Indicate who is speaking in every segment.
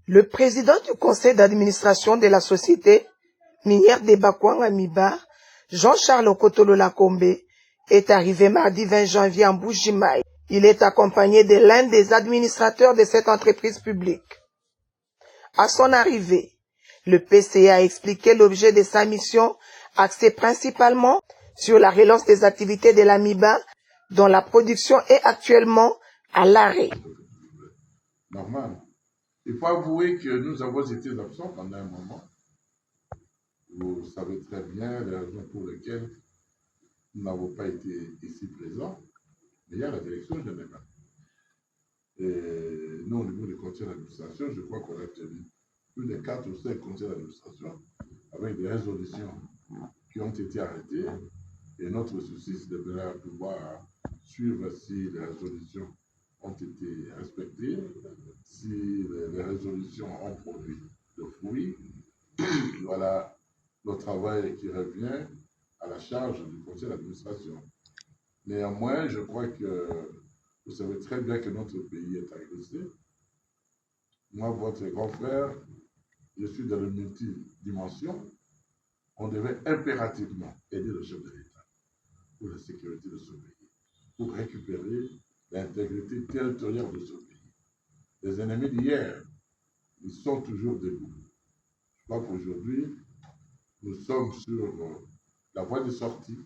Speaker 1: Le président du conseil d'administration de la société minière des Bakwanga Miba, Jean-Charles Okotolo-Lakombe, est arrivé mardi 20 janvier en Bujimaï. Il est accompagné de l'un des administrateurs de cette entreprise publique. À son arrivée, le PCA a expliqué l'objet de sa mission, axée principalement sur la relance des activités de la MIBA, dont la production est actuellement à l'arrêt.
Speaker 2: Normal. Il faut avouer que nous avons été absents pendant un moment. Vous savez très bien les raisons pour lesquelles nous n'avons pas été ici présents. Mais il y a la direction générale. Et nous, au niveau du conseil d'administration, je crois qu'on a tenu plus de 4 ou 5 conseils d'administration avec des résolutions qui ont été arrêtées. Et notre souci, c'est de pouvoir suivre si les résolutions ont été respectées, si les résolutions ont produit de fruits. Voilà le travail qui revient à la charge du conseil d'administration. Néanmoins, je crois que vous savez très bien que notre pays est agressé. Moi, votre grand frère, je suis dans le multidimension. On devait impérativement aider le chef de l'État pour la sécurité de ce pays, pour récupérer l'intégrité territoriale de ce pays. Les ennemis d'hier, ils sont toujours debout. Je crois qu'aujourd'hui, nous sommes sur la voie de sortie.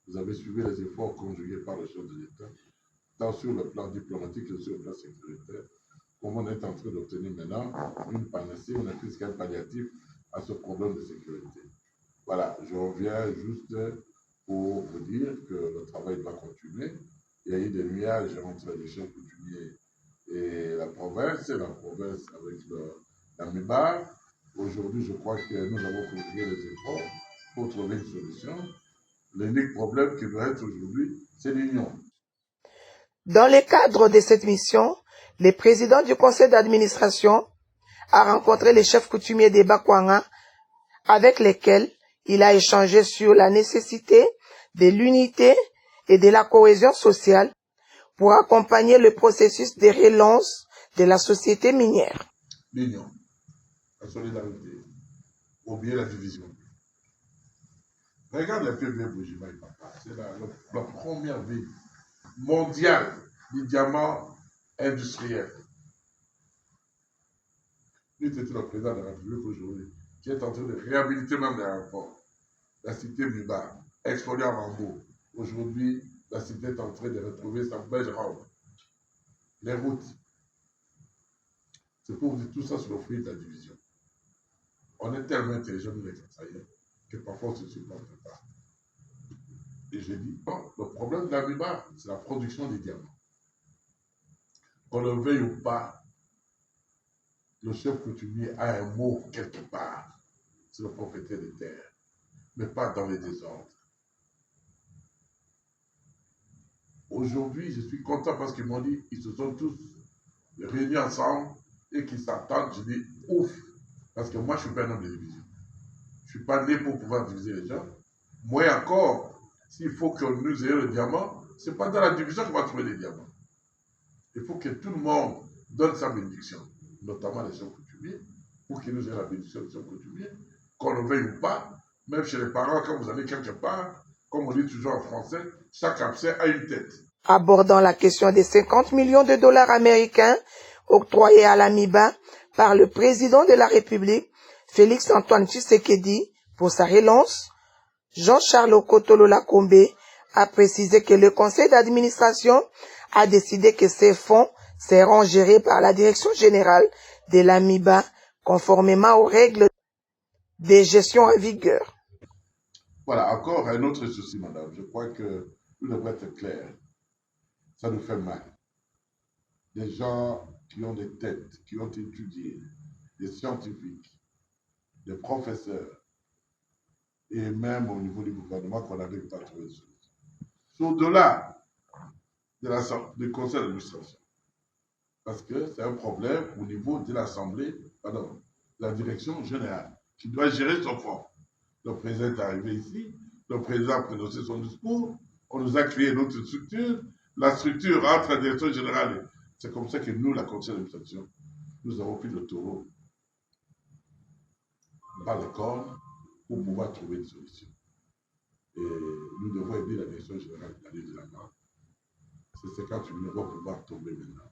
Speaker 2: Vous avez suivi les efforts conjugués par le chef de l'État, tant sur le plan diplomatique que sur le plan sécuritaire, comme on est en train d'obtenir maintenant une panacée, une crise palliative à ce problème de sécurité. Voilà, je reviens juste pour vous dire que le travail doit continuer. Il y a eu des nuages entre les chefs coutumiers et la province avec la MIBA. Aujourd'hui, je crois que nous avons conjugué les efforts pour trouver une solution. L'unique problème qui doit être aujourd'hui, c'est l'union.
Speaker 1: Dans le cadre de cette mission, le président du conseil d'administration a rencontré les chefs coutumiers des Bakwanga avec lesquels il a échangé sur la nécessité de l'unité et de la cohésion sociale pour accompagner le processus de relance de la société minière.
Speaker 2: L'union, la solidarité, oublier la division. Regarde les PV Bujimaï, papa. C'est la première ville mondiale du diamant industriel. Lui, c'était le président de la République aujourd'hui, qui est en train de réhabiliter même l'aéroport. La cité Miba, expoliée à Mambo. Aujourd'hui, la cité est en train de retrouver sa belle robe. Les routes. C'est pour vous dire tout ça sur le fruit de la division. On est tellement intelligents, nous les Kasaïens, que parfois on ne se supporte pas. Et je dis, non, le problème de la Miba, c'est la production des diamants. Qu'on le veuille ou pas, le chef coutumier a un mot quelque part sur le propriétaire des terres, mais pas dans les désordres. Aujourd'hui, je suis content parce qu'ils m'ont dit qu'ils se sont tous réunis ensemble et qu'ils s'attendent. Je dis ouf, parce que moi je ne suis pas un homme de division. Je ne suis pas né pour pouvoir diviser les gens. Moi encore, s'il faut que nous ayons le diamant, ce n'est pas dans la division qu'on va trouver les diamants. Il faut que tout le monde donne sa bénédiction, notamment les gens coutumiers, pour qu'ils nous aient la bénédiction des gens coutumiers, qu'on le veuille ou pas, même chez les parents, quand vous allez quelque part, comme on dit toujours en français, chaque abcès a une tête.
Speaker 1: Abordant la question des 50 millions de dollars américains octroyés à la MIBA par le président de la République, Félix Antoine Tshisekedi, pour sa relance, Jean-Charles Okotolo-Lakombe a précisé que le conseil d'administration a décidé que ces fonds seront gérés par la direction générale de la MIBA conformément aux règles de gestion en vigueur.
Speaker 2: Voilà, encore un autre souci, madame. Je crois que nous devons être clairs. Ça nous fait mal. Des gens qui ont des têtes, qui ont étudié, des scientifiques, des professeurs, et même au niveau du gouvernement qu'on n'avait pas trouvé de solution. C'est au-delà du conseil d'administration. Parce que c'est un problème au niveau de l'Assemblée, pardon, la direction générale, qui doit gérer son fonds. Le président est arrivé ici, le président a prononcé son discours, on nous a créé notre structure, la structure entre la direction générale. C'est comme ça que nous, la conseil d'administration, nous avons pris le taureau par les cornes pour pouvoir trouver une solution. Et nous devons aider la direction générale d'aller de l'avant. C'est ces 4 minutes vont pouvoir tomber maintenant.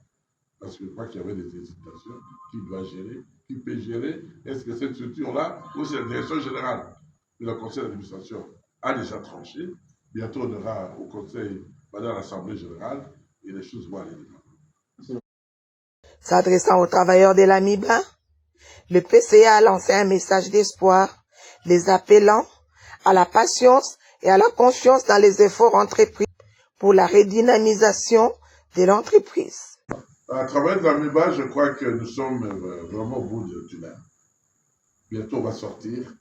Speaker 2: Parce que je crois qu'il y avait des hésitations. Qui doit gérer? Qui peut gérer? Est-ce que cette structure-là, ou c'est la direction générale de le conseil d'administration a déjà tranché? Bientôt, on aura au conseil, pendant l'Assemblée générale, et les choses vont aller devant.
Speaker 1: S'adressant aux travailleurs de l'AMIBA, le PCA a lancé un message d'espoir, les appelant à la patience et à la confiance dans les efforts entrepris pour la redynamisation de l'entreprise.
Speaker 2: À travers l'AMIBA, je crois que nous sommes vraiment au bout du tunnel. Bientôt, on va sortir.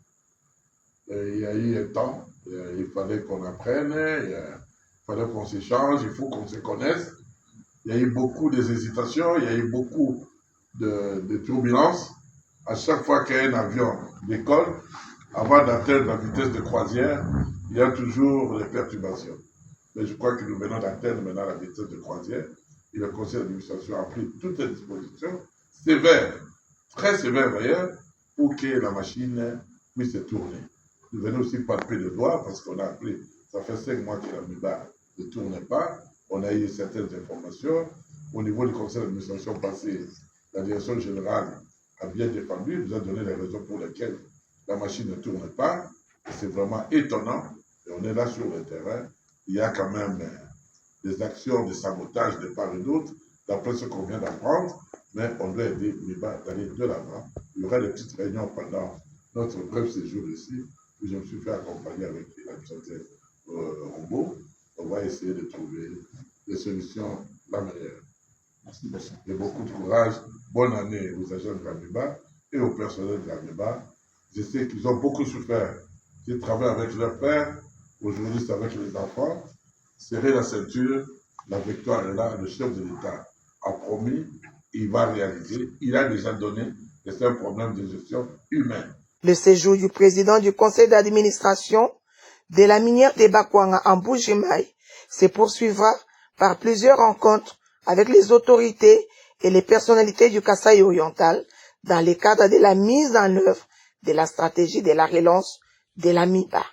Speaker 2: Il y a eu un temps, il fallait qu'on apprenne, il fallait qu'on s'échange, il faut qu'on se connaisse. Il y a eu beaucoup d'hésitations, il y a eu beaucoup de turbulences. À chaque fois qu'un avion décolle, avant d'atteindre la vitesse de croisière, il y a toujours des perturbations. Mais je crois que nous venons d'atteindre maintenant la vitesse de croisière. Et le conseil d'administration a pris toutes les dispositions sévères, très sévères d'ailleurs, pour que la machine puisse tourner. Nous venons aussi palper le doigt parce qu'on a appris, ça fait 5 mois que la MIBA ne tournait pas. On a eu certaines informations. Au niveau du conseil d'administration passé, la direction générale a bien défendu, nous a donné les raisons pour lesquelles la machine ne tourne pas. C'est vraiment étonnant. Et on est là sur le terrain. Il y a quand même des actions de sabotage de part et d'autre, d'après ce qu'on vient d'apprendre, mais on doit aider MIBA d'aller de l'avant. Il y aura des petites réunions pendant notre bref séjour ici, où je me suis fait accompagner avec l'administrateur Rombo. On va essayer de trouver des solutions la meilleure. Merci beaucoup. Et beaucoup de courage. Bonne année aux agents de la MIBA et au personnel de la MIBA. Je sais qu'ils ont beaucoup souffert. Ils travaillent avec leur père, aujourd'hui c'est avec les enfants. Serrer la ceinture, la victoire est là, le chef de l'État a promis, il va réaliser, il a déjà donné, et c'est un problème de gestion humaine.
Speaker 1: Le séjour du président du conseil d'administration de la minière de Bakwanga en Mbuji-Mayi se poursuivra par plusieurs rencontres avec les autorités et les personnalités du Kasaï oriental dans le cadre de la mise en œuvre de la stratégie de la relance de la MIBA.